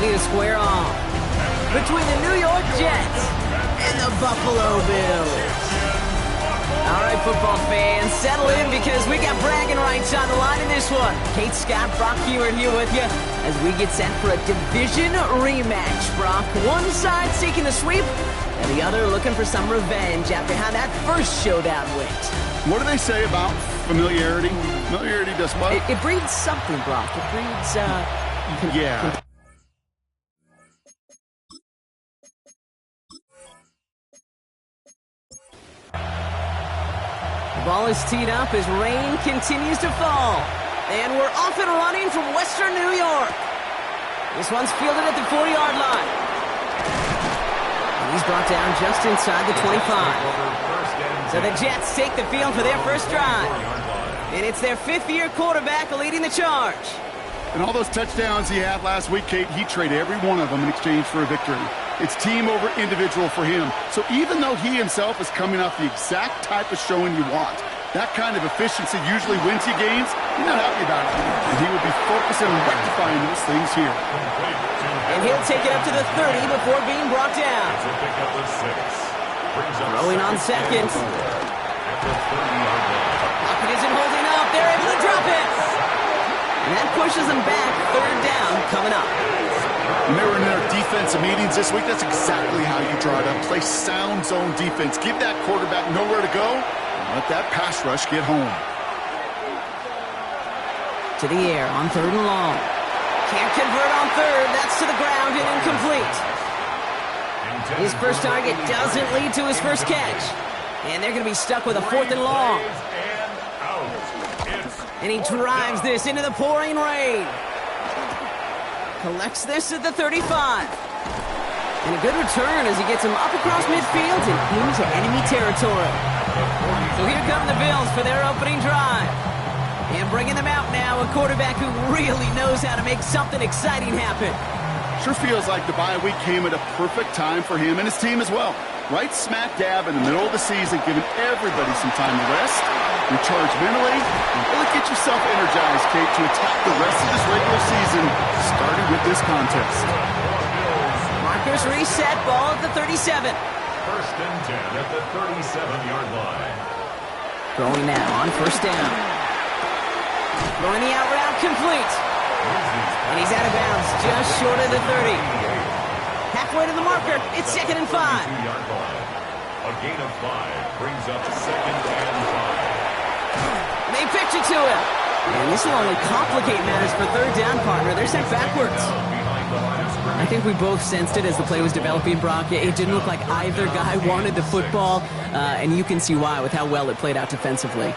ready to square off between the New York Jets and the Buffalo Bills. All right, football fans, settle in because we got bragging rights on the line in this one. Kate, Scott, Brock Huard here with you as we get set for a division rematch. Brock, one side seeking the sweep, and the other looking for some revenge after how that first showdown went. What do they say about familiarity? Familiarity does what? It breeds something, Brock. It breeds, yeah. The ball is teed up as rain continues to fall. And we're off and running from Western New York. This one's fielded at the 40-yard line. And he's brought down just inside the 25. So the Jets take the field for their first drive. And it's their fifth-year quarterback leading the charge. And all those touchdowns he had last week, Kate, he traded every one of them in exchange for a victory. It's team over individual for him. So even though he himself is coming off the exact type of showing you want, that kind of efficiency usually wins you games, you're not happy about it. And he will be focusing on rectifying those things here. And he'll take it up to the 30 before being brought down. Throwing on second. Pocket isn't holding up. They're able to drop it. And that pushes them back. Third down coming up. When they were in their defensive meetings this week, that's exactly how you draw it up. Play sound zone defense. Give that quarterback nowhere to go. And let that pass rush get home. To the air on third and long. Can't convert on third. That's to the ground and incomplete. His first target doesn't lead to his first catch. And they're going to be stuck with a fourth and long. And he drives this into the pouring rain. Collects this at the 35. And a good return as he gets him up across midfield and into enemy territory. So here come the Bills for their opening drive. And bringing them out now, a quarterback who really knows how to make something exciting happen. Sure feels like the bye week came at a perfect time for him and his team as well. Right smack dab in the middle of the season, giving everybody some time to rest, recharge mentally, and really get yourself energized, Kate, to attack the rest of this regular season, starting with this contest. Markers reset, ball at the 37. First and 10 at the 37-yard line. Throwing now on first down. Throwing the out route complete. And he's out of bounds just short of the 30. Halfway to the marker, it's second and 5. A gain of 5 brings up second and 5. They pitch it to him. And this will only complicate matters for third down, partner. They're sent backwards. I think we both sensed it as the play was developing, Brock. It didn't look like either guy wanted the football, and you can see why with how well it played out defensively.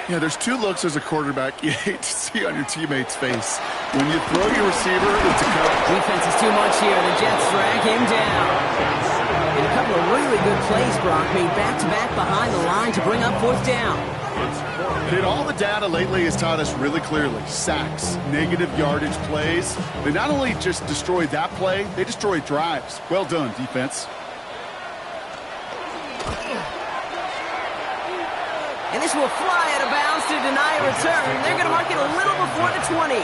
Yeah, there's two looks as a quarterback you hate to see on your teammate's face. When you throw your receiver, it's a cover. Defense is too much here. The Jets drag him down. And a couple of really good plays, Brock, made back-to-back behind the line to bring up fourth down. Kid, all the data lately has taught us really clearly. Sacks, negative yardage plays. They not only just destroyed that play, they destroyed drives. Well done, defense. And this will fly out of bounds to deny a return. They're going to mark it a little before the 20.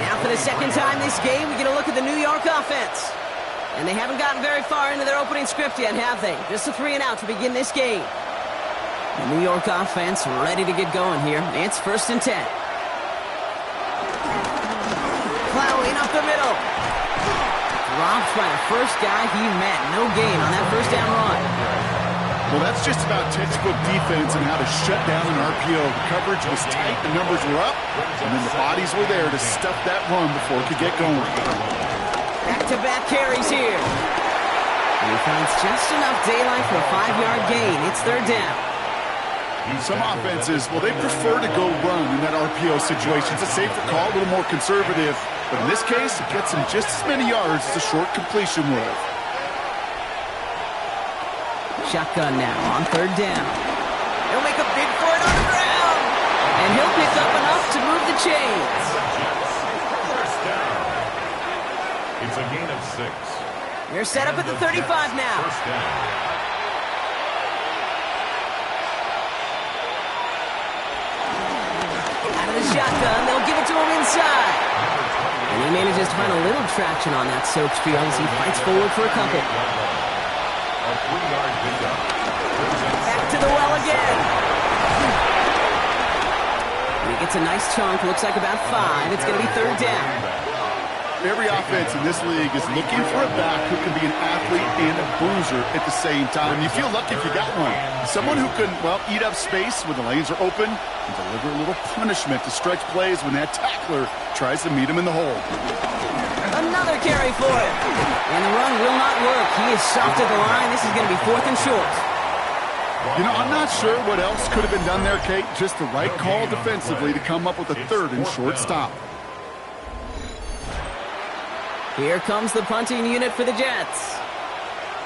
Now for the second time this game, we get a look at the New York offense. And they haven't gotten very far into their opening script yet, have they? Just a 3-and-out to begin this game. The New York offense ready to get going here. It's first and 10. Plowing up the middle. Dropped by the first guy he met. No gain on that first down run. Well, that's just about textbook defense and how to shut down an RPO. The coverage was tight, the numbers were up, and then the bodies were there to stuff that run before it could get going. Back-to-back carries here. And he finds just enough daylight for a 5-yard gain. It's third down. Some offenses, well, they prefer to go run in that RPO situation. It's a safer call, a little more conservative. But in this case, it gets him just as many yards as a short completion would. Shotgun now on third down. He'll make a big for it on the ground. And he'll pick up enough to move the chains. First down. It's a gain of 6. They're set up at the 35 now. First down. Out of the shotgun, they'll give it to him inside. And he manages to find a little traction on that soaked field as he fights forward for a couple. Back to the well again. And he gets a nice chunk, looks like about 5. It's going to be third down. Every offense in this league is looking for a back who can be an athlete and a bruiser at the same time. You feel lucky if you got one. Someone who can, well, eat up space when the lanes are open and deliver a little punishment to stretch plays when that tackler tries to meet him in the hole. Another carry for him. And the run will not work. He is soft at the line. This is going to be 4th and short. You know, I'm not sure what else could have been done there, Kate. Just the right call defensively to come up with a 3rd and short stop. Here comes the punting unit for the Jets.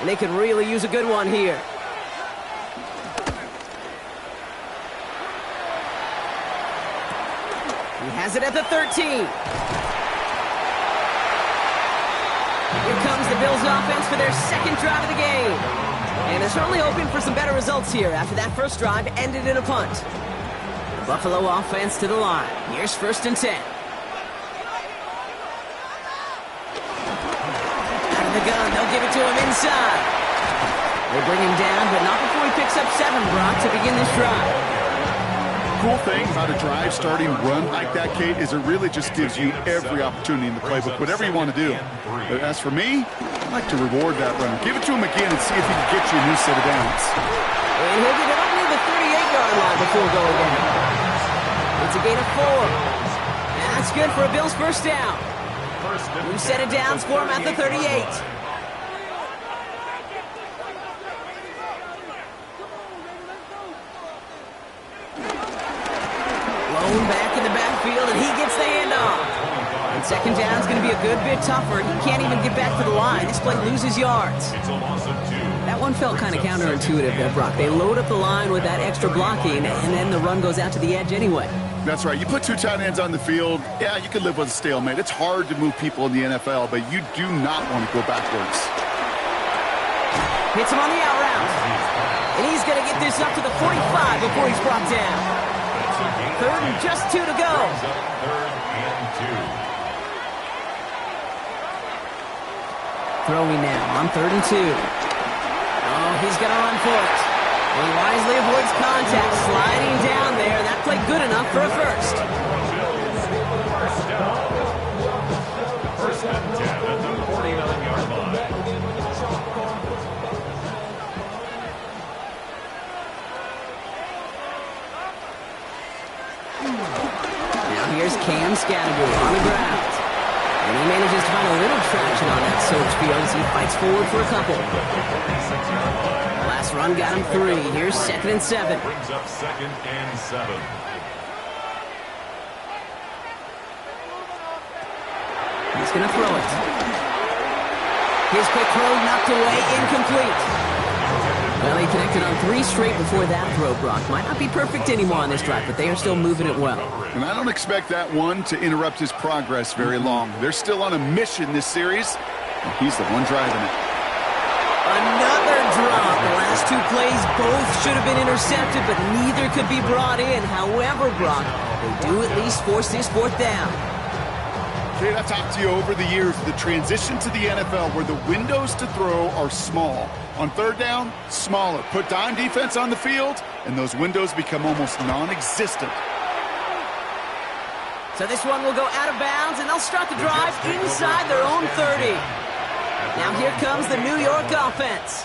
And they could really use a good one here. He has it at the 13. Here comes the Bills offense for their 2nd drive of the game. And they're certainly hoping for some better results here after that first drive ended in a punt. The Buffalo offense to the line. Here's 1st and 10. The gun, they'll give it to him inside. They bring him down, but not before he picks up 7, Brock, to begin this drive. Cool thing about a drive starting run like that, Kate, is it really just gives you every opportunity in the playbook, whatever you want to do. But as for me, I like to reward that run. Give it to him again and see if he can get you a new set of downs. And he'll get it up near the 38-yard line before going down. It's a gain of 4. And that's good for a Bills first down. New set of downs for him at the 38. Lone back in the backfield, and he gets the handoff. And 2nd down is going to be a good bit tougher. He can't even get back to the line. This play loses yards. That one felt kind of counterintuitive there, Brock. They load up the line with that extra blocking, and then the run goes out to the edge anyway. That's right. You put 2 tight ends on the field, yeah, you can live with a stalemate. It's hard to move people in the NFL, but you do not want to go backwards. Hits him on the out route. And he's going to get this up to the 45 before he's brought down. 3rd and just 2 to go. Throwing now on 3rd and 2. Oh, he's going to run for it. He wisely avoids contact, sliding down there. That played good enough for a first. First and 10 at the 49-yard line. Now here's Cam Scattergood on the ground. And he manages to find a little traction on that soaked field as he fights forward for a couple. Last run got him 3. Here's 2nd and 7. Brings up 2nd and 7. He's going to throw it. His quick throw knocked away, incomplete. Well, he connected on 3 straight before that throw, Brock. Might not be perfect anymore on this drive, but they are still moving it well. And I don't expect that one to interrupt his progress very long. They're still on a mission this series, and he's the one driving it. Another drop. The last 2 plays both should have been intercepted, but neither could be brought in. However, Brock, they do at least force this 4th down. Kate, I've talked to you over the years, the transition to the NFL where the windows to throw are small. On 3rd down, smaller. Put dime defense on the field, and those windows become almost non-existent. So this one will go out of bounds, and they'll start the drive inside their own 30. Now here comes the New York offense.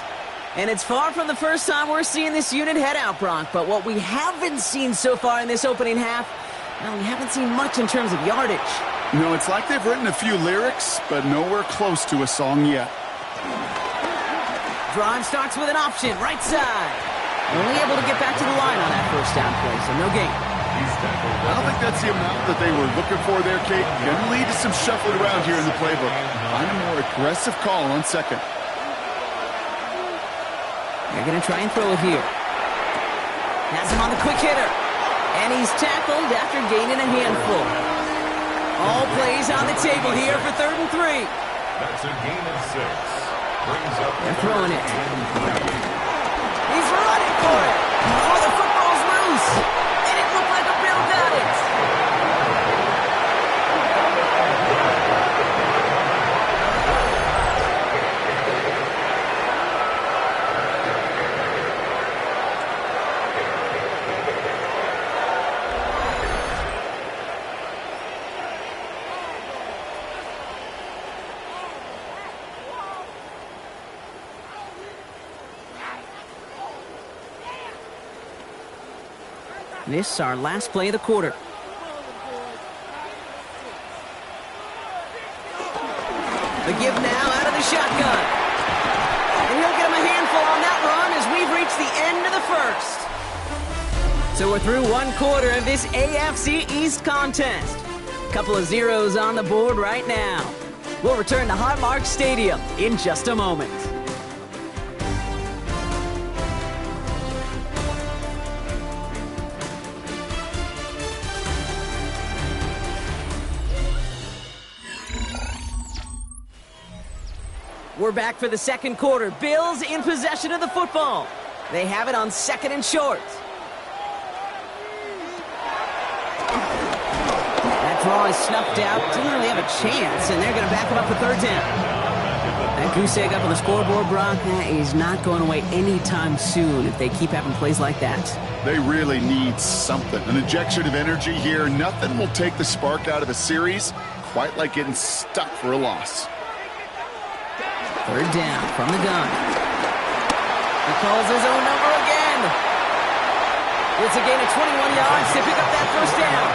And it's far from the first time we're seeing this unit head out, Brock. But what we haven't seen so far in this opening half, well, we haven't seen much in terms of yardage. No, it's like they've written a few lyrics, but nowhere close to a song yet. Drive starts with an option, right side. Only able to get back to the line on that first down play, so no gain. I don't think that's the amount that they were looking for there, Kate. Gonna lead to some shuffling around here in the playbook. Find a more aggressive call on 2nd. They're going to try and throw it here. Has him on the quick hitter. And he's tackled after gaining a handful. All plays on the table here for 3rd and 3. That's a gain of 6. Brings up They're throwing it. He's running for it. Oh, the football's loose. And it looked like a Bill got it. This is our last play of the quarter. The give now out of the shotgun. And he'll get him a handful on that run as we've reached the end of the first. So we're through one quarter of this AFC East contest. Couple of zeros on the board right now. We'll return to Highmark Stadium in just a moment. We're back for the second quarter. Bills in possession of the football. They have it on 2nd and short. That draw is snuffed out. Didn't really have a chance, and they're going to back him up for 3rd down. That goose egg up on the scoreboard, Brock, is not going away anytime soon if they keep having plays like that. They really need something. An injection of energy here. Nothing will take the spark out of a series quite like getting stuck for a loss. 3rd down from the gun. He calls his own number again. It's a gain of 21 yards to pick up that 1st down.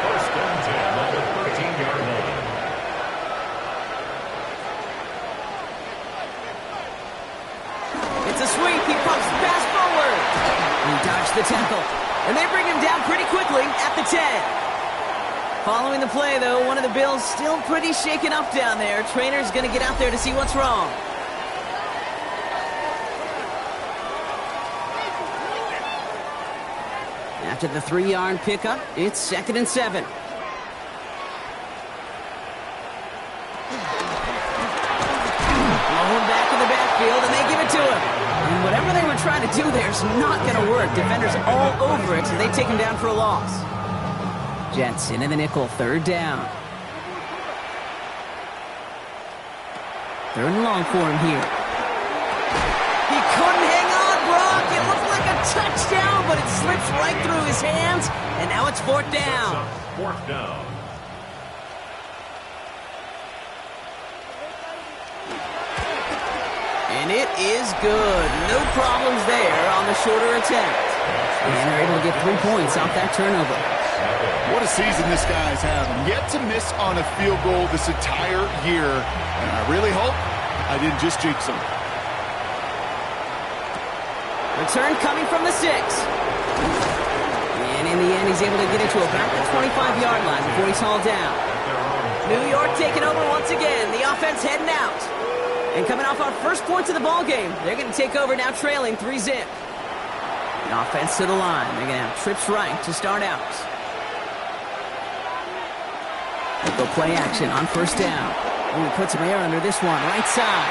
First and 10 on the 13-yard line. It's a sweep. He pumps the pass forward. He dodged the tackle. And they bring him down pretty quickly at the 10. Following the play, though, one of the Bills still pretty shaken up down there. Trainer's going to get out there to see what's wrong. After the 3-yard pickup, it's 2nd and 7. Blown back in the backfield, and they give it to him. And whatever they were trying to do there is not going to work. Defenders all over it, so they take him down for a loss. Jets into the nickel, 3rd down. 3rd and long for him here. He couldn't hang on, Brock. It looked like a touchdown, but it slips right through his hands, and now it's 4th down. 4th down. And it is good. No problems there on the shorter attempt. And they're able to get 3 points off that turnover. What a season this guy's having. Yet to miss on a field goal this entire year. And I really hope I didn't just jinx him. Return coming from the 6. And in the end, he's able to get it to about the 25-yard line before he's hauled down. New York taking over once again. The offense heading out. And coming off our first points of the ball game, they're going to take over now trailing 3-zip. The offense to the line. They're going to have trips right to start out. Go play action on 1st down. Ooh, he puts some air under this one. Right side.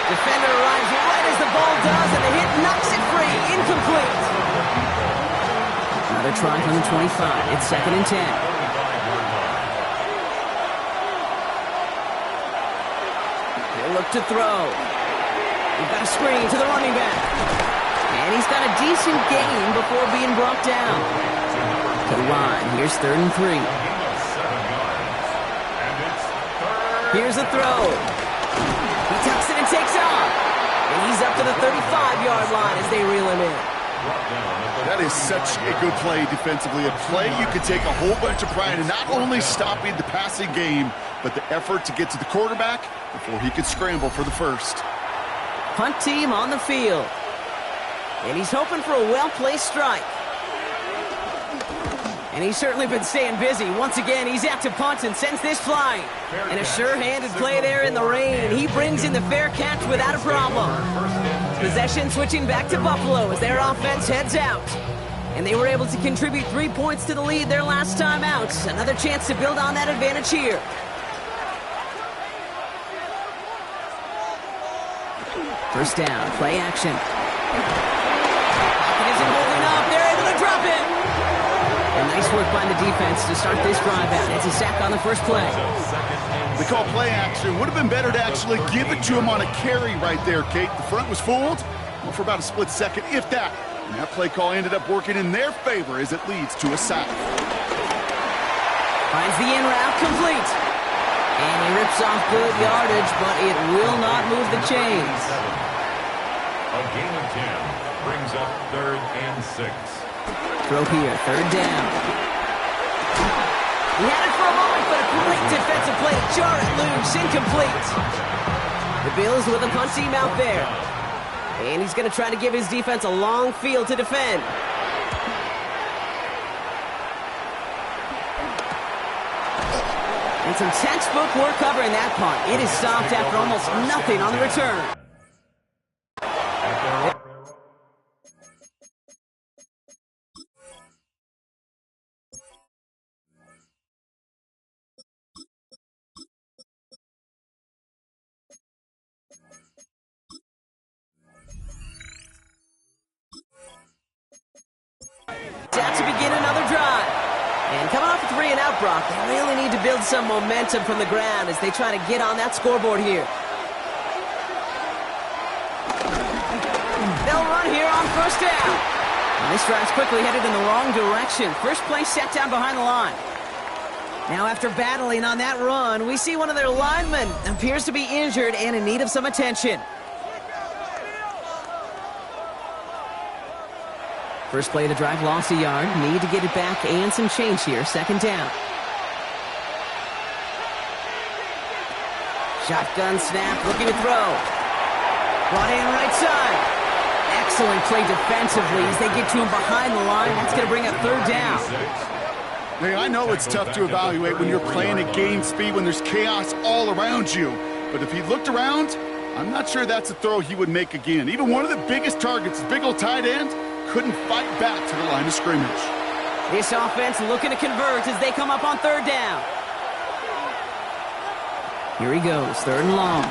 Defender arrives right as the ball does, and the hit knocks it free. Incomplete. Another try from the 25. It's 2nd and 10. They'll look to throw. We've got a screen to the running back. And he's got a decent gain before being brought down. To the line. Here's 3rd and 3. Here's a throw. He tucks it and takes off. And he's up to the 35-yard line as they reel him in. That is such a good play defensively. A play you could take a whole bunch of pride in not only stopping the passing game, but the effort to get to the quarterback before he could scramble for the 1st. Punt team on the field. And he's hoping for a well-placed strike. And he's certainly been staying busy. Once again, he's out to punt and sends this flying. And a sure-handed play there in the rain. He brings in the fair catch without a problem. Possession switching back to Buffalo as their offense heads out. And they were able to contribute 3 points to the lead their last time out. Another chance to build on that advantage here. First down, play action. It isn't holding up. They're able to drop it. And nice work by the defense to start this drive out. It's a sack on the first play. They call play action. Would have been better to actually give it to him on a carry right there, Kate. The front was fooled for about a split second, if that. And that play call ended up working in their favor as it leads to a sack. Finds the in route complete. And he rips off good yardage, but it will not move the chains. A gain of 10 brings up 3rd and 6. Throw here, 3rd down. He had it for a moment, but a great defensive play to jar it loose, incomplete. The Bills with a punt team out there. And he's going to try to give his defense a long field to defend. And some textbook work covering that punt. It is stopped after almost nothing on the return. Set to begin another drive. And coming off a 3-and-out, Brock, they really need to build some momentum from the ground as they try to get on that scoreboard here. They'll run here on 1st down. And this drive's quickly headed in the wrong direction. First play set down behind the line. Now after battling on that run, we see one of their linemen appears to be injured and in need of some attention. First play of the drive, lost a yard. Need to get it back and some change here. 2nd down. Shotgun snap, looking to throw. Brought in right side. Excellent play defensively as they get to him behind the line. That's going to bring up 3rd down. Hey, I know it's tough to evaluate when you're playing at game speed, when there's chaos all around you. But if he looked around, I'm not sure that's a throw he would make again. Even one of the biggest targets, big old tight end, couldn't fight back to the line of scrimmage. This offense looking to convert as they come up on 3rd down. Here he goes, 3rd and long.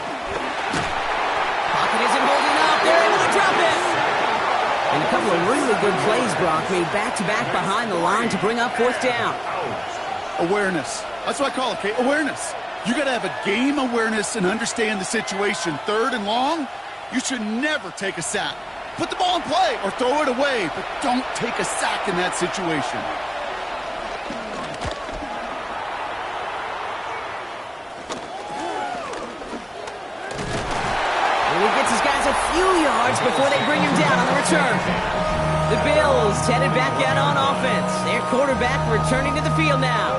Pocket isn't holding up. They're able to drop it. And a couple of really good plays, Brock, made back-to-back behind the line to bring up 4th down. Awareness. That's what I call it, Kate. Awareness. You got to have a game awareness and understand the situation. 3rd and long, you should never take a sack. Put the ball in play or throw it away, but don't take a sack in that situation. And he gets his guys a few yards before they bring him down on the return. The Bills headed back out on offense. Their quarterback returning to the field now.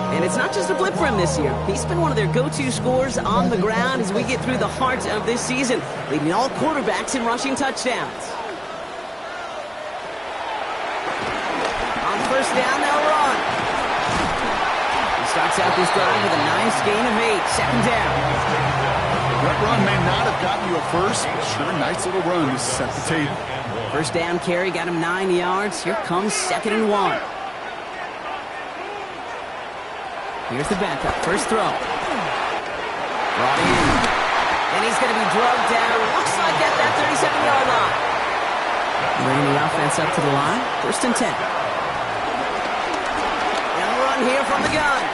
And it's not just a blip for him this year. He's been one of their go-to scorers on the ground as we get through the heart of this season, leading all quarterbacks in rushing touchdowns. On 1st down, they'll run. He starts out this drive with a nice gain of 8. 2nd down. That run may not have gotten you a first, but sure, nice little run to set the table. 1st down carry got him 9 yards. Here comes 2nd and 1. Here's the backup. First throw. Brought in. And he's going to be drugged down. Looks like at that 37-yard line. Bringing the offense up to the line. 1st and 10. And a run here from the gun.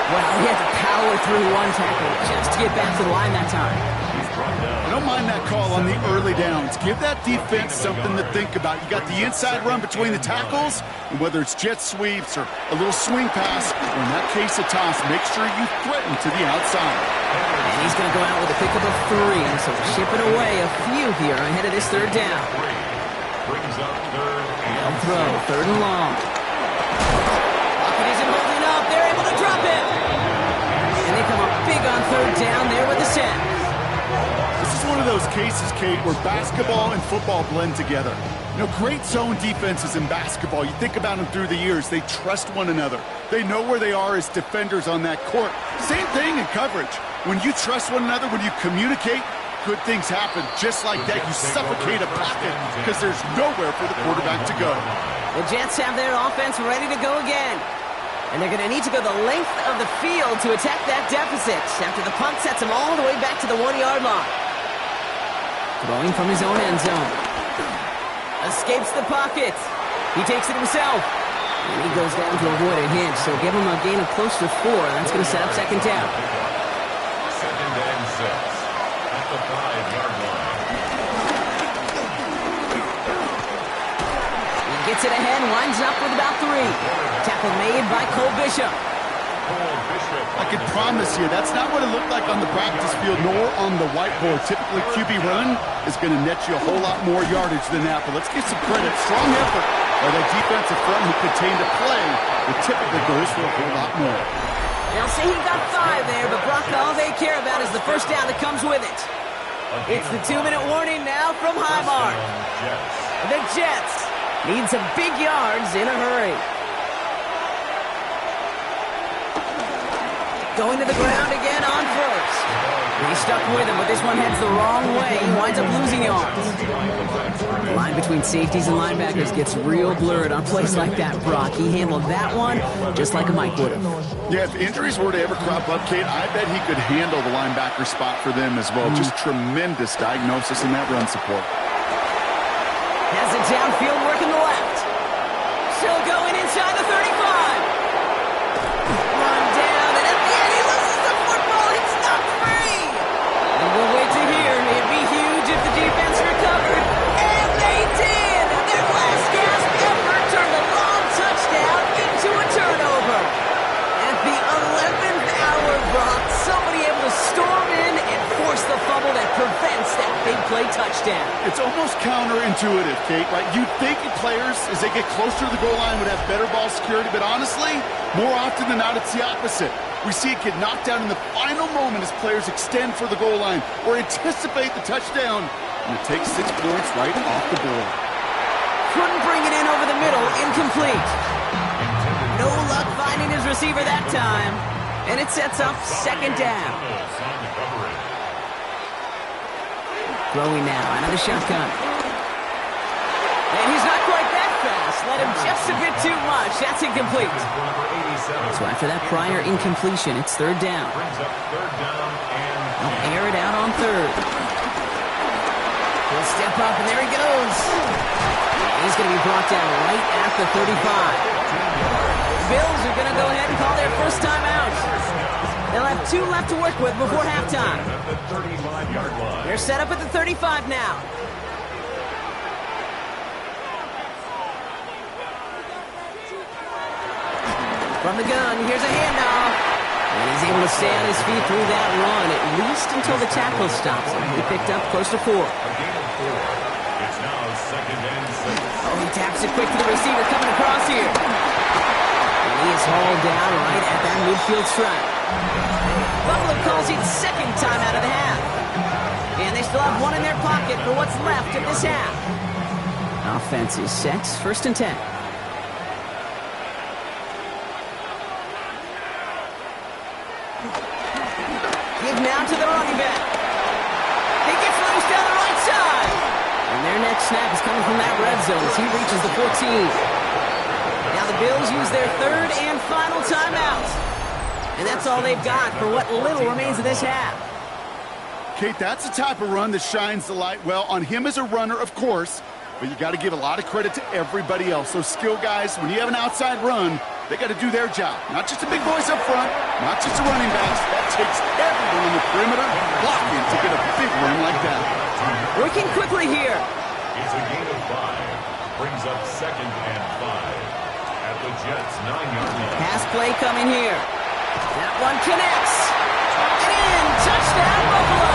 Well, he had to power through one tackle just to get back to the line that time. I don't mind that call on the early downs. Give that defense something to think about. You got the inside run between the tackles, and whether it's jet sweeps or a little swing pass, or in that case a toss, make sure you threaten to the outside. And he's going to go out with a pickup of 3, so chipping away a few here ahead of this 3rd down. Brings up 3rd and They'll throw, 3rd and long. Pocket isn't holding up. They're able to drop it. And they come up big on 3rd down there with the sack. This is one of those cases, Kate, where basketball and football blend together. You know, great zone defenses in basketball, you think about them through the years, they trust one another. They know where they are as defenders on that court. Same thing in coverage. When you trust one another, when you communicate, good things happen. Just like that, you suffocate a pocket because there's nowhere for the quarterback to go. The Jets have their offense ready to go again. And they're going to need to go the length of the field to attack that deficit after the punt sets them all the way back to the 1-yard line. Throwing from his own end zone. Escapes the pocket. He takes it himself. And he goes down to avoid a hit, so give him a gain of close to 4. That's going to set up 2nd down. 2nd and 6 at the 5-yard line. He gets it ahead, winds up with about 3. Tackle made by Cole Bishop. I can promise you, that's not what it looked like on the practice field nor on the whiteboard. Typically, QB run is going to net you a whole lot more yardage than that. But let's give some credit. Strong effort by that defensive front who contained the play that typically goes for a whole lot more. They'll say he got 5 there, but Brock, all they care about is the first down that comes with it. It's the 2-minute warning now from Highmark. The Jets need some big yards in a hurry. Going to the ground again on first. He's stuck with him, but this one heads the wrong way. He winds up losing yards. The line between safeties and linebackers gets real blurred on plays like that, Brock. He handled that one just like a Mike would have. Yeah, if injuries were to ever crop up, Kate, I bet he could handle the linebacker spot for them as well. Just tremendous diagnosis in that run support. Has it downfield, working the left. Still going inside the 35. Run down, and at the end he loses the football. It's not free. And we'll wait to hear. It'd be huge if the defense recovered. And they did. Their last gasp effort turned a long touchdown into a turnover. At the 11th hour, Brock, somebody able to storm in and force the fumble that prevents that big play touchdown. It's almost counterintuitive, Kate, right? You'd think players, as they get closer to the goal line, would have better ball security, but honestly, more often than not, it's the opposite. We see it get knocked down in the final moment as players extend for the goal line or anticipate the touchdown, and it takes 6 points right off the board. Couldn't bring it in over the middle, incomplete. No luck finding his receiver that time, and it sets up second down. Throwing now, another shotgun. And he's not quite that fast. Let him just a bit too much. That's incomplete. So after that prior incompletion, it's third down. They'll air it out on third. He'll step up, and there he goes. He's going to be brought down right at the 35. The Bills are going to go ahead and call their first time out. They'll have 2 left to work with before halftime. They're set up at the 35 now. From the gun, here's a handoff. And he's able to stay on his feet through that run, at least until the tackle stops him. He picked up close to 4. It's now second and 6. Oh, he taps it quick to the receiver coming across here. And he is hauled down right at that midfield stripe. Buffalo calls it second time out of the half. And they still have 1 in their pocket for what's left of this half. Offense is set, first and 10. Give now to the running back. He gets loose down the right side. And their next snap is coming from that red zone as he reaches the 14. Now the Bills use their third and final timeout. And that's all they've got for what little remains of this half. Kate, that's the type of run that shines the light well on him as a runner, of course, but you got to give a lot of credit to everybody else. Those skill guys, when you have an outside run, they got to do their job. Not just the big boys up front, not just the running backs. That takes everyone on the perimeter blocking to get a big run like that. Working quickly here. It's a gain of 5. Brings up second and 5. At the Jets' 9-yard line. Pass play coming here. That one connects. And touchdown, Buffalo.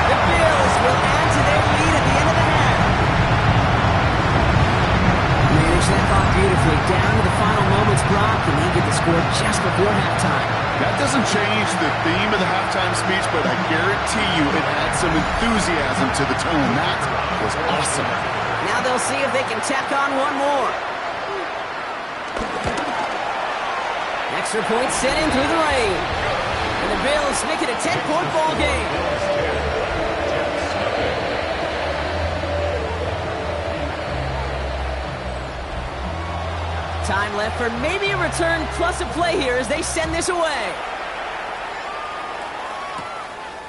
The Bills will add to their lead at the end of the half. Manage that clock beautifully down to the final moments, Brock, and they get the score just before halftime. That doesn't change the theme of the halftime speech, but I guarantee you it adds some enthusiasm to the tone. That was awesome. Now they'll see if they can tack on one more. Extra point sent in through the lane. And the Bills make it a 10-point ball game. Time left for maybe a return plus a play here as they send this away.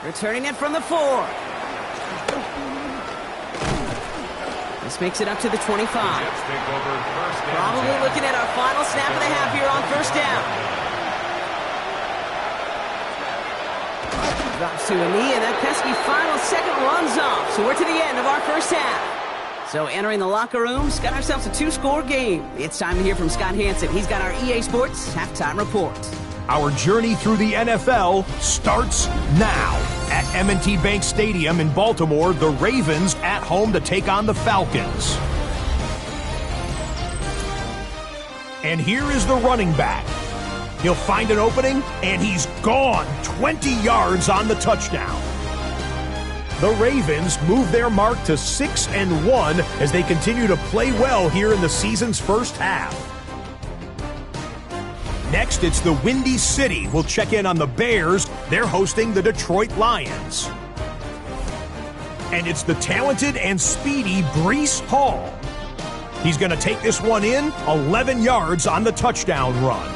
Returning it from the 4. This makes it up to the 25. Probably looking at our final snap of the half here on first down. Drops to a knee, and that pesky final second runs off. So we're to the end of our first half. So entering the locker rooms, got ourselves a 2-score game. It's time to hear from Scott Hanson. He's got our EA Sports Halftime Report. Our journey through the NFL starts now. At M&T Bank Stadium in Baltimore, the Ravens at home to take on the Falcons. And here is the running back. He'll find an opening, and he's gone 20 yards on the touchdown. The Ravens move their mark to 6-1 as they continue to play well here in the season's first half. Next, it's the Windy City. We'll check in on the Bears. They're hosting the Detroit Lions. And it's the talented and speedy Breece Hall. He's going to take this one in, 11 yards on the touchdown run.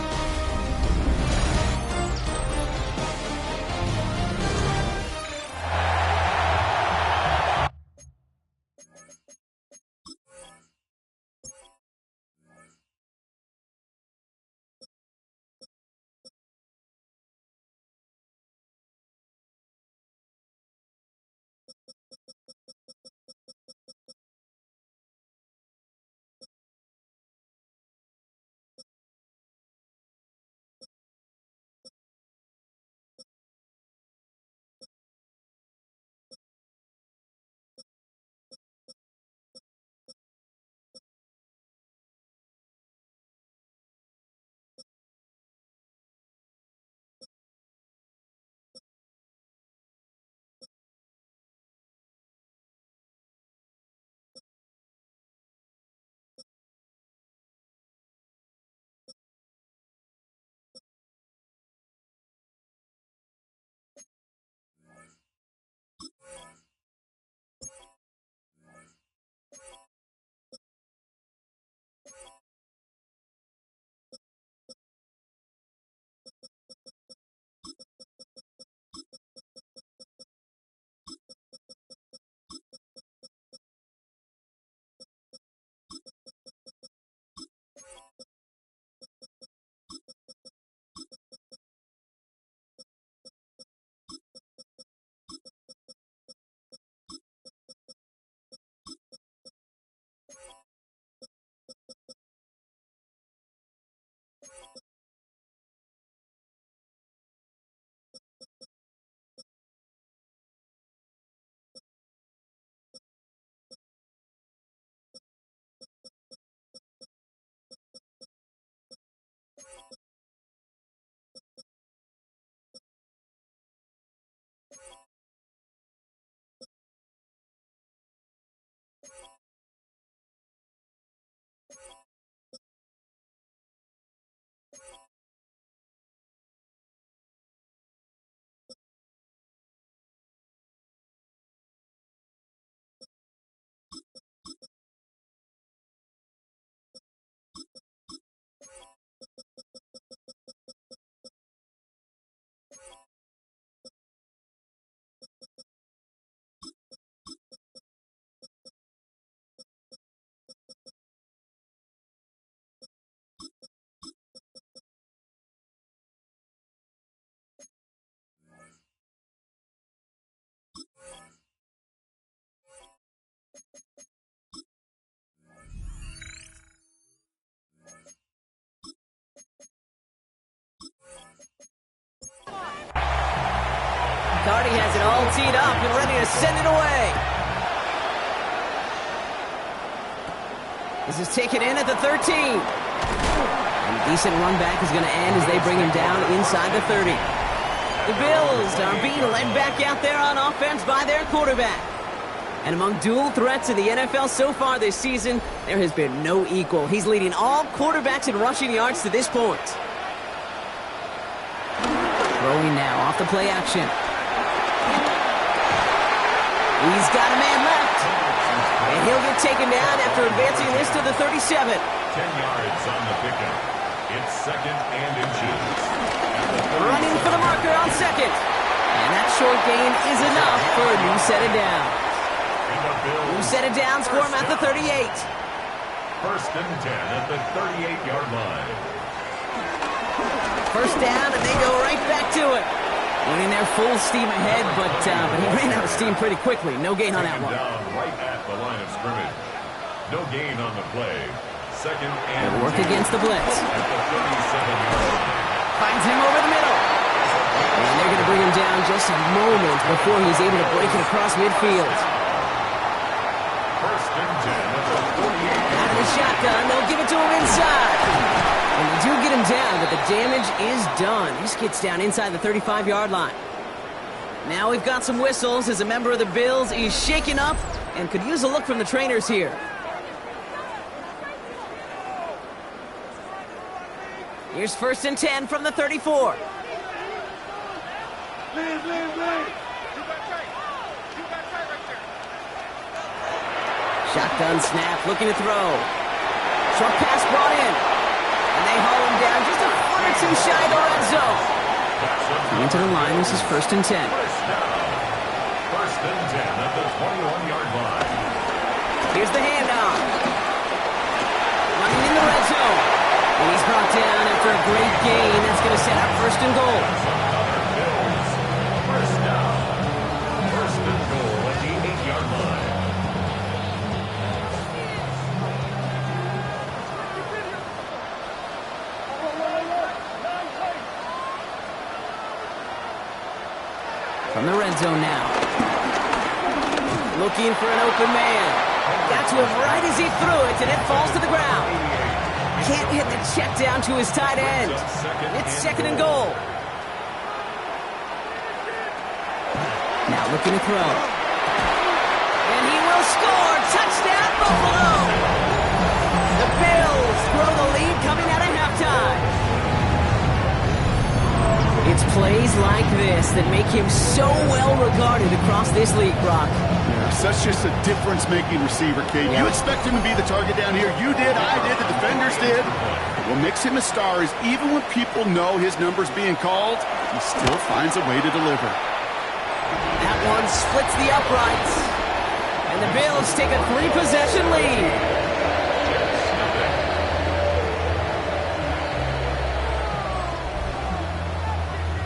Cardi has it all teed up and ready to send it away. This is taken in at the 13. And a decent run back is going to end as they bring him down inside the 30. The Bills are being led back out there on offense by their quarterback. And among dual threats in the NFL so far this season, there has been no equal. He's leading all quarterbacks in rushing yards to this point. Throwing now off the play action. He's got a man left. And he'll get taken down after advancing this to the 37. 10 yards on the pickup. It's second and inches. Running for the marker on second. And that short gain is enough for a new set of downs. New set of downs for him at the 38. First and 10 at the 38-yard line. First down, and they go right back to it. Winning their full steam ahead, but he ran out of steam pretty quickly. No gain on that one. Down right at the line of scrimmage. No gain on the play. Second and Good work against the blitz. at the 37-yard line. Finds him over the middle. And they're going to bring him down just a moment before he's able to break it across midfield. First and 10 at the 48. Out of the shotgun, they'll give it to him inside. And they do get him down, but the damage is done. He just gets down inside the 35-yard line. Now we've got some whistles as a member of the Bills is shaken up and could use a look from the trainers here. Here's first and 10 from the 34. Shotgun snap, looking to throw. Short pass brought in. And they haul him down just a foot or two shy of the red zone. Coming to the line, this is first and 10. First down. First and 10 at the 21-yard line. Here's the handoff. Running in the red zone. And he's brought down after a great gain. That's going to set up first and goal. Bills. First down. First and goal at the 8-yard line. From the red zone now. Looking for an open man. Got to him right as he threw it, and it falls to the ground. Can't hit the check down to his tight end. It's second and goal. Now looking to throw. And he will score. Touchdown, Buffalo. The Bills grow the lead coming out of halftime. It's plays like this that make him so well regarded across this league, Brock. Yeah, such just a difference-making receiver, Kate. Yeah. You expect him to be the target down here. You did, I did, the defenders did. But what makes him a star is even when people know his number's being called, he still finds a way to deliver. That one splits the uprights. And the Bills take a 3-possession lead.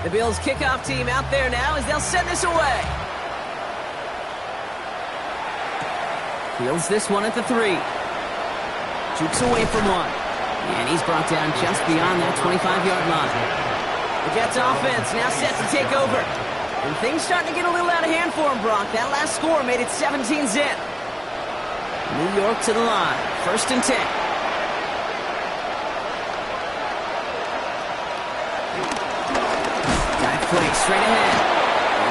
The Bills kickoff team out there now as they'll send this away. Fields this one at the 3. Jukes away from one. And he's brought down just beyond that 25-yard line. The Jets offense now set to take over. And things starting to get a little out of hand for him, Brock. That last score made it 17-zip. New York to the line. First and 10. Play straight ahead.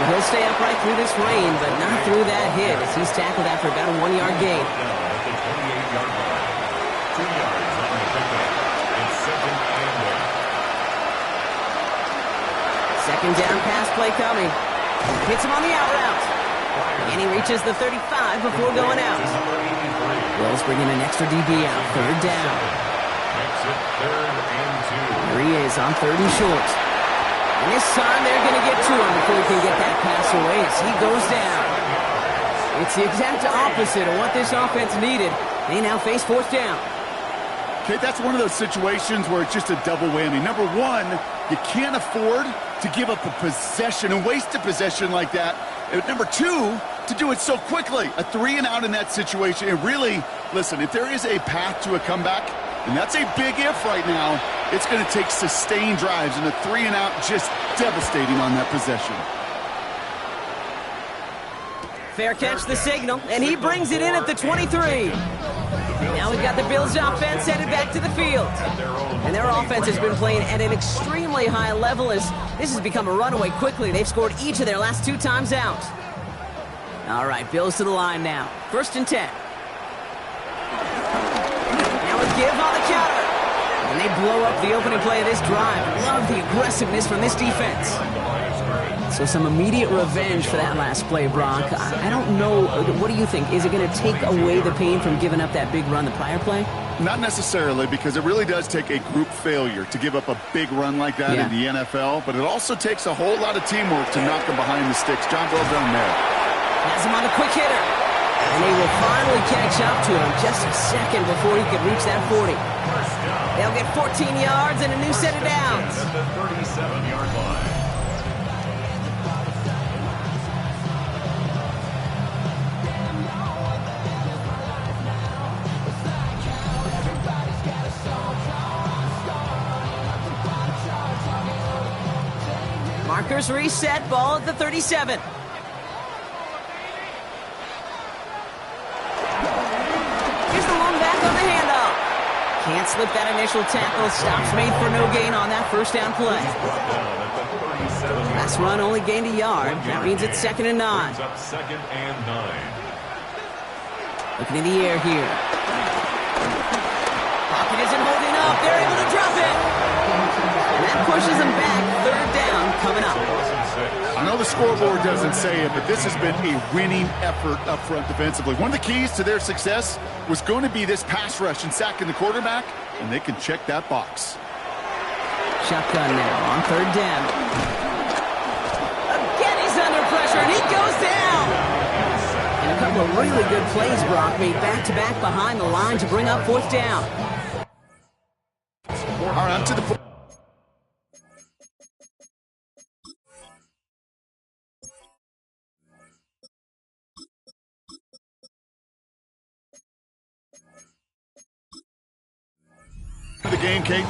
And he'll stay upright through this rain, but not through that hit as he's tackled after about a 1-yard gain. Down at the 28-yard line. 2 yards on the pickup. It's second and 8. Second down pass play coming. Hits him on the out route. And he reaches the 35 before going out. Bills bringing an extra DB out. Third down. Makes it third and 2. Here he is on third and short. And this time they're going to get to him before he can get that pass away as he goes down. It's the exact opposite of what this offense needed. They now face fourth down. Okay, that's one of those situations where it's just a double whammy. Number one, you can't afford to give up a possession and waste a possession like that. And number two, to do it so quickly. A 3 and out in that situation. And really, listen, if there is a path to a comeback, and that's a big if right now, it's going to take sustained drives, and a 3 and out just devastating on that possession. Fair catch the signal, and he brings it in at the 23. Now we've got the Bills offense headed back to the field. And their offense has been playing at an extremely high level as this has become a runaway quickly. They've scored each of their last 2 times out. All right, Bills to the line now. First and 10. Now a give on the counter. And they blow up the opening play of this drive. Love the aggressiveness from this defense. So some immediate revenge for that last play, Brock. I don't know. What do you think? Is it going to take away the pain from giving up that big run the prior play? Not necessarily, because it really does take a group failure to give up a big run like that in the NFL. But it also takes a whole lot of teamwork to knock them behind the sticks. John, well done there. Has him on a quick hitter. And they will finally catch up to him just a second before he could reach that 40. They'll get 14 yards and a new set of downs. At the 37-yard line. Markers reset, ball at the 37. Here's the long back on the handoff. Can't slip that initial tackle. Stops made for no gain on that first down play. Last run only gained a yard. That means it's 2nd and 9. Second and 9. Looking in the air here. Pocket isn't holding up. They're able to drop it. And that pushes them back. 3rd down coming up. I know the scoreboard doesn't say it, but this has been a winning effort up front defensively. One of the keys to their success was going to be this pass rush and sacking the quarterback, and they can check that box. Shotgun now on 3rd down. Again, he's under pressure, and he goes down. And a couple of really good plays, Brock, made back-to-back behind the line to bring up 4th down. All right, to the the game, Kate.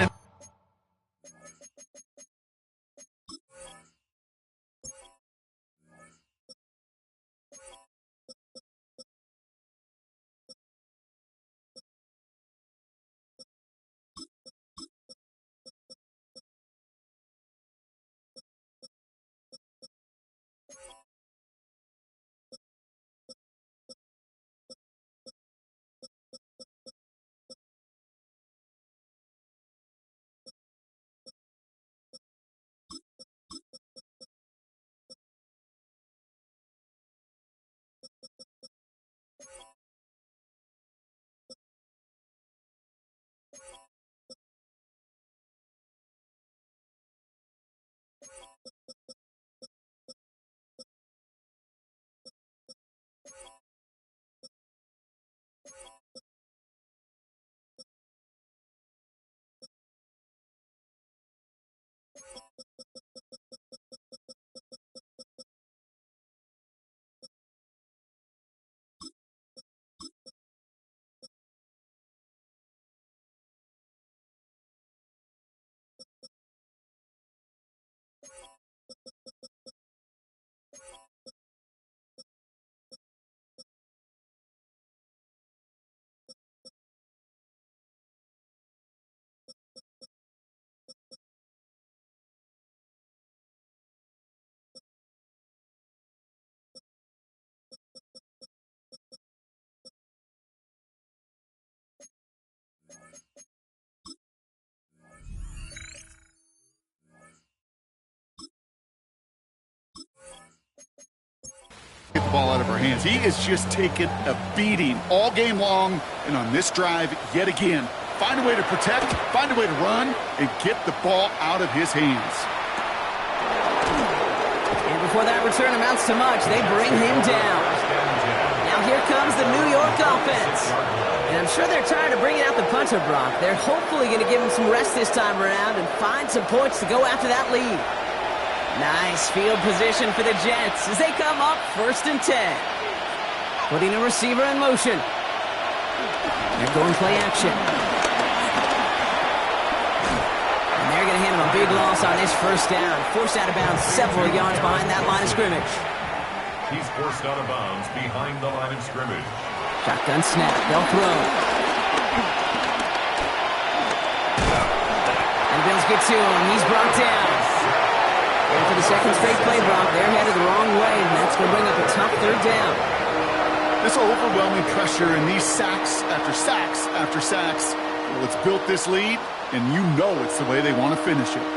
Get the ball out of our hands. He is just taking a beating all game long, and on this drive, yet again, find a way to protect, find a way to run, and get the ball out of his hands. And before that return amounts to much, they bring him down. Now here comes the New York offense. And I'm sure they're tired of bringing out the punter, Brock. They're hopefully going to give him some rest this time around and find some points to go after that lead. Nice field position for the Jets as they come up 1st and 10. Putting a receiver in motion. They're going play action. And they're going to hand him a big loss on this 1st down. Forced out of bounds several yards behind that line of scrimmage. He's forced out of bounds behind the line of scrimmage. Shotgun snap. They'll throw. And the Bills get to him. He's brought down. And for the 2nd straight play, Brock, they're headed the wrong way, and that's going to bring up a tough 3rd down. This overwhelming pressure and these sacks after sacks after sacks, well, it's built this lead, and you know it's the way they want to finish it.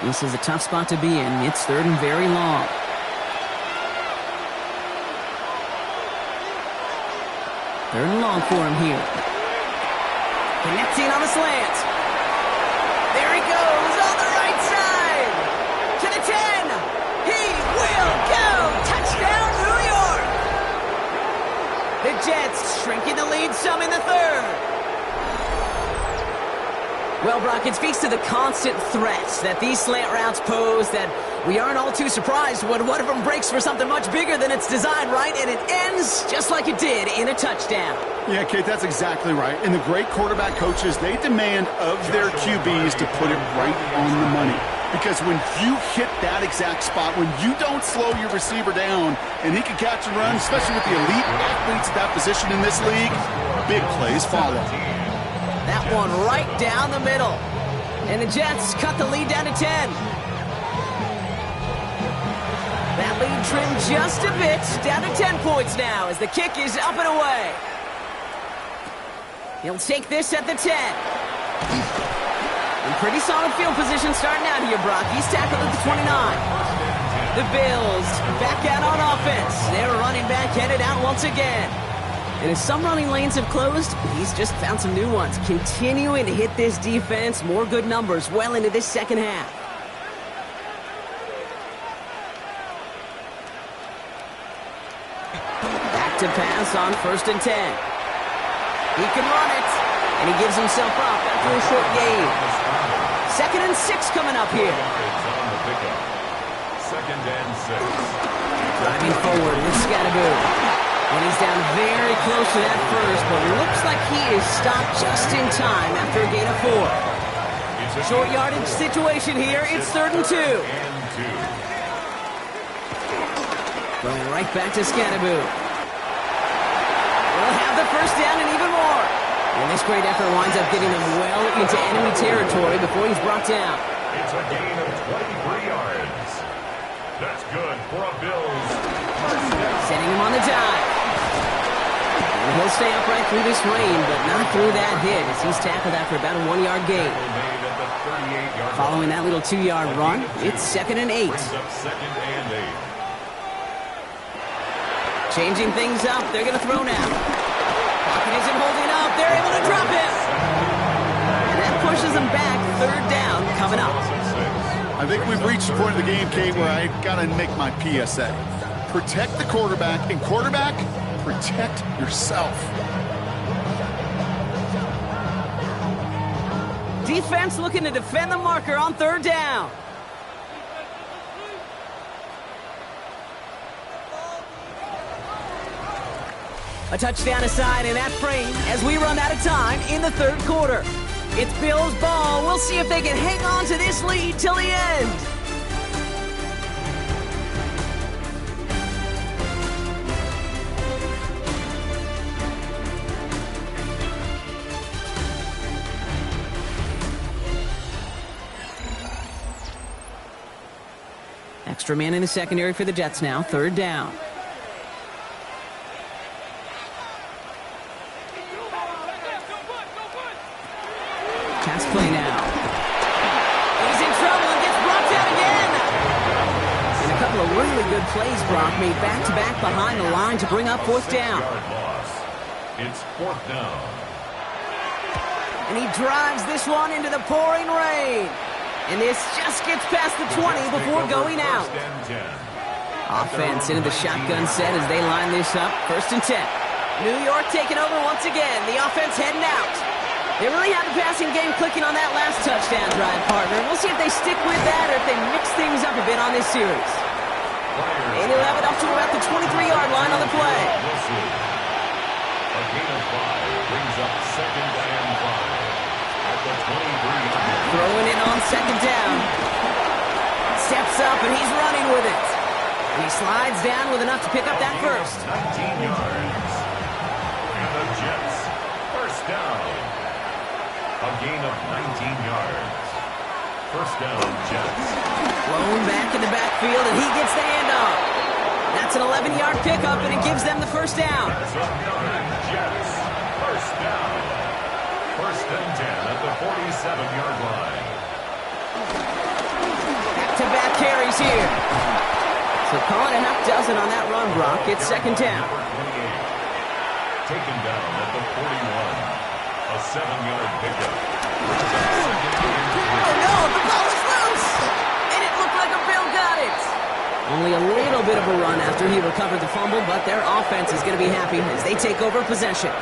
This is a tough spot to be in. It's 3rd and very long. Third and long for him here. Connecting on the slant. There he goes on the right side. To the 10. He will go. Touchdown, New York. The Jets shrinking the lead some in the 3rd. Well, Brock, it speaks to the constant threats that these slant routes pose, that we aren't all too surprised when one of them breaks for something much bigger than it's designed, right? And it ends just like it did in a touchdown. Yeah, Kate, that's exactly right. And the great quarterback coaches, they demand of their QBs to put it right on the money. Because when you hit that exact spot, when you don't slow your receiver down and he can catch and run, especially with the elite athletes at that position in this league, big plays follow. That one right down the middle. And the Jets cut the lead down to 10. That lead trimmed just a bit, down to 10 points now as the kick is up and away. He'll take this at the 10. In pretty solid field position starting out here, Brock. He's tackled at the 29. The Bills back out on offense. They're running back headed out once again. And as some running lanes have closed, he's just found some new ones. Continuing to hit this defense, more good numbers well into this second half. Back to pass on 1st and 10. He can run it, and he gives himself up after a short gain. 2nd and 6 coming up here. 2nd and 6. Driving forward with Scatteroo. And he's down very close to that first, but looks like he is stopped just in time after a gain of 4. Short yardage situation here. It's 3rd and 2. Going right back to Scatteroo. We'll have the first down and even more. And this great effort winds up getting him well into enemy territory before he's brought down. It's a gain of 23 yards. That's good for a Bills first down. Setting him on the dive. And he'll stay upright through this rain, but not through that hit as he's tackled after about a 1-yard gain. Following that little 2-yard run, it's 2nd and 8. Changing things up, they're going to throw now. Pocket isn't holding up, they're able to drop him. And that pushes them back, 3rd down coming up. I think we've reached the point of the game, Kate, where I got to make my PSA. Protect the quarterback, and quarterback, protect yourself. Defense looking to defend the marker on 3rd down. A touchdown aside in that frame as we run out of time in the 3rd quarter. It's Bills ball. We'll see if they can hang on to this lead till the end. Extra man in the secondary for the Jets now. 3rd down. Pass play now. He's in trouble and gets brought down again. And a couple of really good plays, Brock, made back-to-back behind the line to bring up 4th down. It's 4th down. And he drives this one into the pouring rain. And this just gets past the 20 before going out. Offense into the shotgun set as they line this up. 1st and 10. New York taking over once again. The offense heading out. They really had the passing game clicking on that last touchdown drive, partner. We'll see if they stick with that or if they mix things up a bit on this series. And he'll have it up to about the 23-yard line on the play. A gain of 5 brings up 2nd and 5 at the 23-yard line. Throwing it on 2nd down. Steps up and he's running with it. And he slides down with enough to pick up that first. 19 yards. And the Jets, first down. A gain of 19 yards. First down, Jets. Blown back in the backfield, and he gets the handoff. That's an 11-yard pickup, and it gives them the first down. That's another Jets. First down. 1st and 10 at the 47-yard line. Back-to-back carries here. So call it a half dozen on that run, Brock. It's 2nd down. Taken down at the 41. A 7-yard pickup. Oh no, the ball is loose! And it looked like a Bill got it. Only a little bit of a run after he recovered the fumble, but their offense is going to be happy as they take over possession.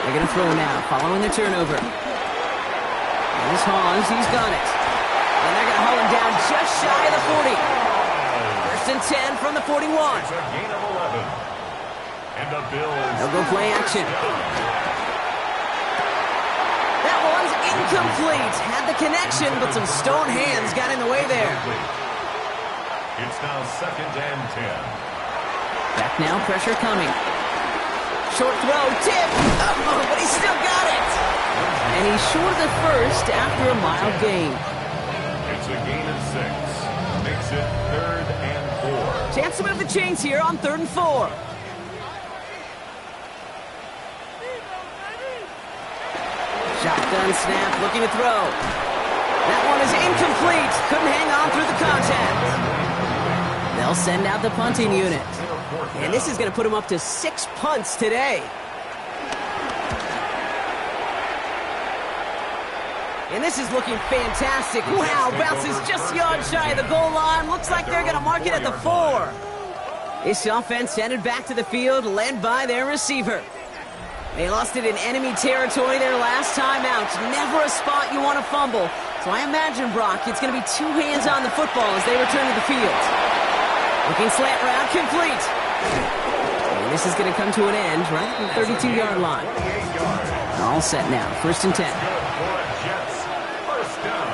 They're going to throw now, following the turnover. Here's Hans, he's got it. And they're going to haul him down just shy of the 40. First and 10 from the 41. It's a gain of 11. And the Bills. They'll go play action. That one's incomplete. Had the connection, but some stone hands got in the way there. It's now second and 10. Back now, pressure coming. Short throw, tip. Oh, but he still got it. And he's short of the first after a mild gain. It's a gain of 6. Makes it third and 4. Chance to move the chains here on 3rd and 4. Shotgun snap, looking to throw. That one is incomplete. Couldn't hang on through the contact. They'll send out the punting unit. And this is going to put him up to 6 punts today. And this is looking fantastic. Wow, bounces just yards shy of the goal line. Looks like they're going to mark it at the 4. This offense headed back to the field, led by their receiver. They lost it in enemy territory their last time out. Never a spot you want to fumble. So I imagine, Brock, it's going to be 2 hands on the football as they return to the field. Looking slant route, complete. And this is going to come to an end right at the 32-yard line. All set now, 1st and 10. First down.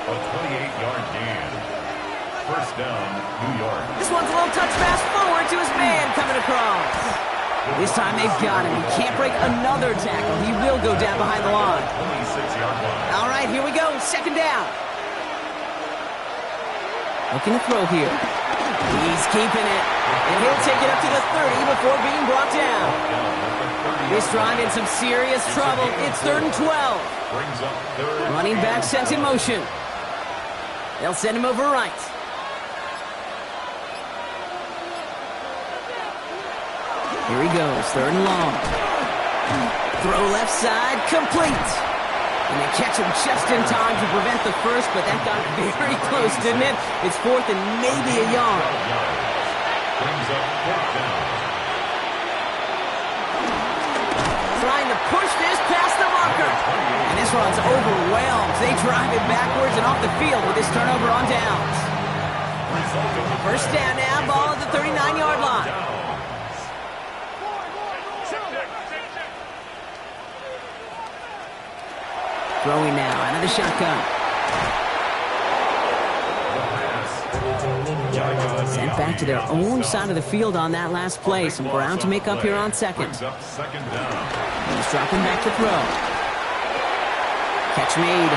A 28-yard gain. First down, New York. This one's a little touch pass forward to his man coming across. This time they've got him. He can't break another tackle. He will go down behind the line. 26-yard line. All right, here we go. 2nd down. Looking to throw here. He's keeping it. And he'll take it up to the 30 before being brought down. This drive in some serious trouble. It's 3rd and 12. Brings up third. Running back sent in motion. They'll send him over right. Here he goes, 3rd and long. Throw left side, complete. And they catch him just in time to prevent the first, but that got very close, didn't it? It's 4th and maybe a yard. Brings up 4th down. Trying to push this past the marker. And this one's overwhelmed. They drive it backwards and off the field with this turnover on downs. First down now, ball at the 39-yard line. Throwing now out of the shotgun. Sent back to their own side of the field on that last play. Some ground to make up here on 2nd. He's dropping back to throw. Catch made.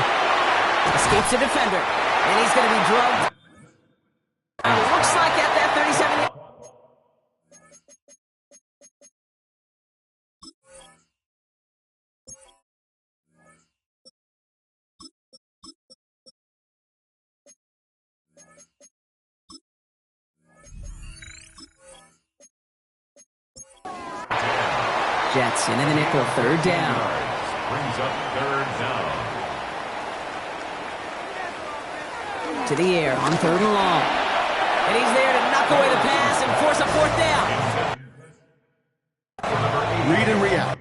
Escapes the defender. And he's going to be drugged. Looks like at that 37. Jets into the nickel, 3rd down. Brings up 3rd down. To the air on 3rd and long. And he's there to knock away the pass and force a 4th down. Read and react.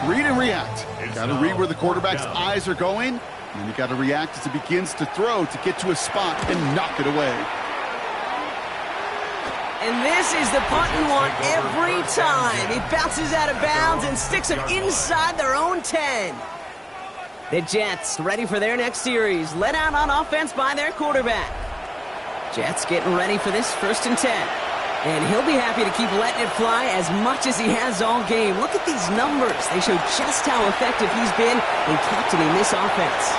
Read and react. Got to read where the quarterback's eyes are going, and you got to react as he begins to throw to get to a spot and knock it away. And this is the punt you want every time. He bounces out of bounds and sticks him inside their own 10. The Jets ready for their next series, led out on offense by their quarterback. Jets getting ready for this 1st and 10. And he'll be happy to keep letting it fly as much as he has all game. Look at these numbers. They show just how effective he's been in captaining this offense.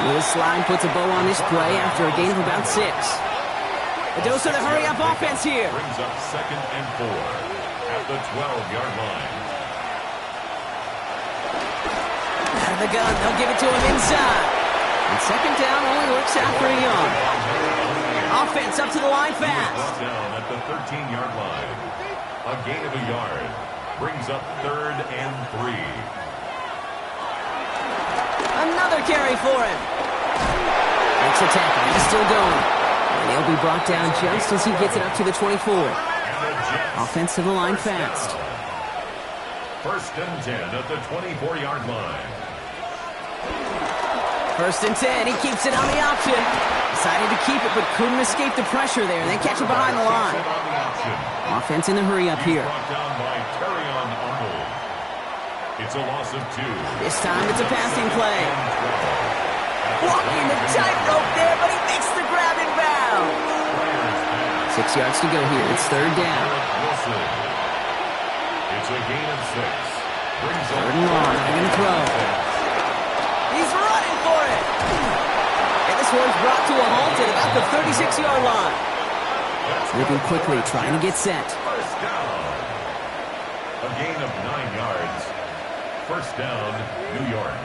Lewis Slide puts a bow on this play after a gain of about 6. A dose of the hurry-up offense here. Brings up 2nd and 4 at the 12-yard line. Out of the gun, they'll give it to him inside. And 2nd down only works out for a yard. Offense up to the line fast. Brought down at the 13-yard line. A gain of a yard. Brings up 3rd and 3. Another carry for him. Makes a tackle. He's still going. And he'll be brought down just as he gets it up to the 24. Offense to the line fast. 1st and 10 at the 24-yard line. 1st and 10. He keeps it on the option. Decided to keep it, but couldn't escape the pressure there. And they catch it behind the line. Offense in the hurry up here. Brought down by Terrion Arnold. It's a loss of 2. This time it's a passing play. Walking the tightrope there, but he makes the grab in bounds. 6 yards to go here. It's 3rd down. It's a gain of 6. Brings 3rd and long. They're going to throw. He's running for it. And this one's brought to a halt at about the 36-yard line. Moving quickly, trying to get set. 1st down. A gain of 9 yards. 1st down, New York.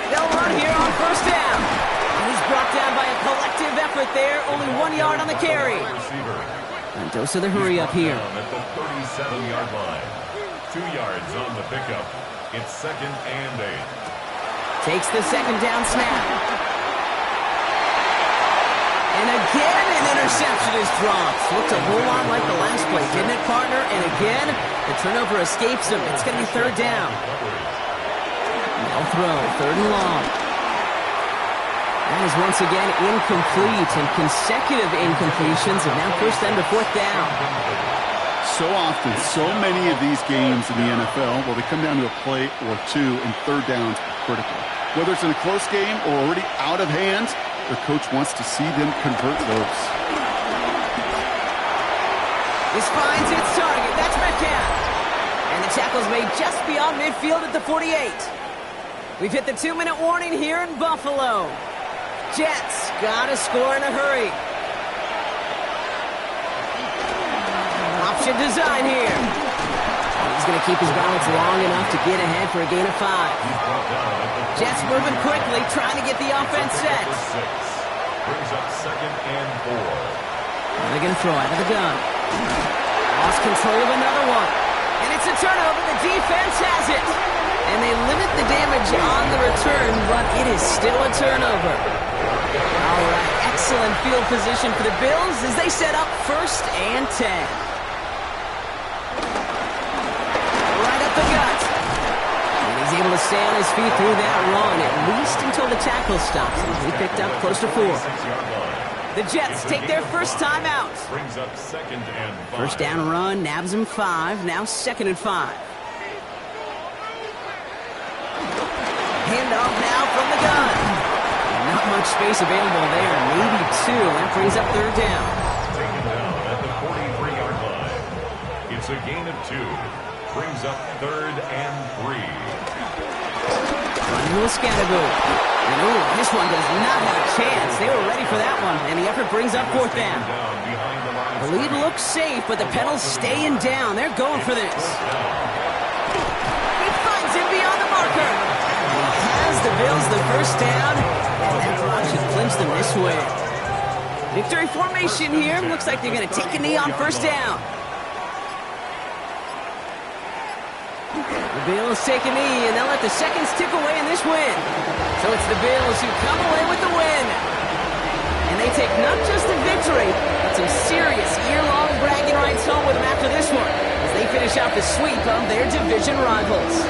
They'll run here on 1st down. And he's brought down by a collective effort there. Only 1 yard on the carry. Mendoza the hurry up here. At the 37-yard line. 2 yards on the pickup. It's 2nd and 8. Takes the 2nd down snap. And again, an interception is dropped. Looked a whole lot like the last play, didn't it, partner? And again, the turnover escapes him. It's going to be 3rd down. No throw, 3rd and long. That is once again incomplete, and consecutive incompletions have now pushed them to 4th down. So often, so many of these games in the NFL, well, they come down to a play or two, and 3rd downs are critical. Whether it's in a close game or already out of hand, the coach wants to see them convert those. This finds its target. That's Metcalf. And the tackle's made just beyond midfield at the 48. We've hit the 2-minute warning here in Buffalo. Jets gotta score in a hurry. Option design here. He's going to keep his balance long enough to get ahead for a gain of 5. Jets moving quickly, trying to get the offense set. Brings up 2nd and 4. They're going to throw out of the gun. Lost control of another one. And it's a turnover. The defense has it. And they limit the damage on the return, but it is still a turnover. All right, excellent field position for the Bills as they set up 1st and 10. The gut. And he's able to stay on his feet through that run, at least until the tackle stops him. He picked up close to 4. The Jets take their first time out. Brings up 2nd and 5. 1st down run, nabs him 5, now 2nd and 5. Handoff now from the gun. Not much space available there, maybe 2. That brings up 3rd down. Taken down at the 43-yard line. It's a gain of 2. Brings up 3rd and 3. Running with Scattergood. And this one does not have a chance. They were ready for that one. And the effort brings up 4th down. The lead looks safe, but the pedals staying down. They're going for this. He finds him beyond the marker. And he has the Bills the 1st down. And that drive should clinch them this way. Victory formation here. Looks like they're going to take a knee on 1st down. The Bills take a knee, and they'll let the seconds tick away in this win. So it's the Bills who come away with the win. And they take not just a victory, but some serious year-long bragging rights home with them after this one, as they finish out the sweep of their division rivals.